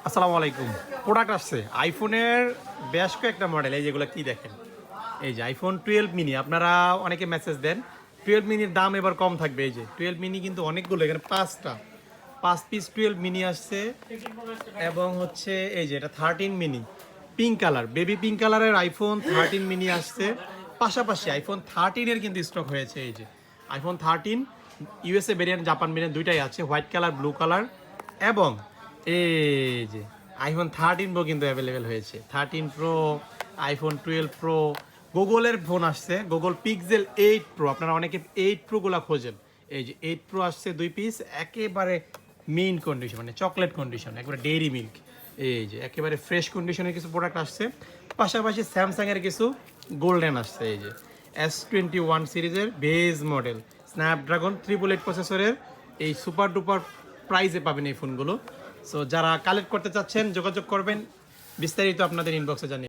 আসসালামু আলাইকুম। প্রোডাক্ট আসছে আইফোনের বেশ কয়েকটা মডেল, এই যেগুলো কি দেখেন, এই যে আইফোন 12 মিনি। আপনারা অনেকে মেসেজ দেন 12 মিনির দাম এবার কম থাকবে। এই যে 12 মিনি কিন্তু অনেকগুলো, এখানে 5 পিস 12 মিনি আসছে। এবং হচ্ছে এই যে এটা 13 mini pink colour, baby pink কালারের আইফোন 13 মিনি আসছে। পাশাপাশি আইফোন 13-এর কিন্তু স্টক হয়েছে। এই যে iPhone 13 USA variant, Japan variant দুইটাই আছে, হোয়াইট কালার ব্লু কালার। এবং এই যে আইফোন 13 প্রো কিন্তু অ্যাভেলেবেল হয়েছে, 13 প্রো, আইফোন 12 প্রো। গুগলের ফোন আসছে, গুগল পিক্সেল 8 প্রো। আপনারা অনেকে 8 প্রোগুলো খোঁজেন, এই যে 8 প্রো আসছে 2 পিস, একেবারে মেইন কন্ডিশন, মানে চকলেট কন্ডিশন, একবারে ডেইরি মিল্ক। এই যে একেবারে ফ্রেশ কন্ডিশনের কিছু প্রোডাক্ট আসছে। পাশাপাশি স্যামসাংয়ের কিছু গোল্ডেন আসছে। এই যে S21 সিরিজের বেজ মডেল, স্ন্যাপড্রাগন 888 প্রসেসরের, এই সুপার ডুপার প্রাইসে পাবেন এই ফোনগুলো। সো যারা কালেক্ট করতে চাচ্ছেন যোগাযোগ করবেন, বিস্তারিত আপনাদের ইনবক্সে জানিয়ে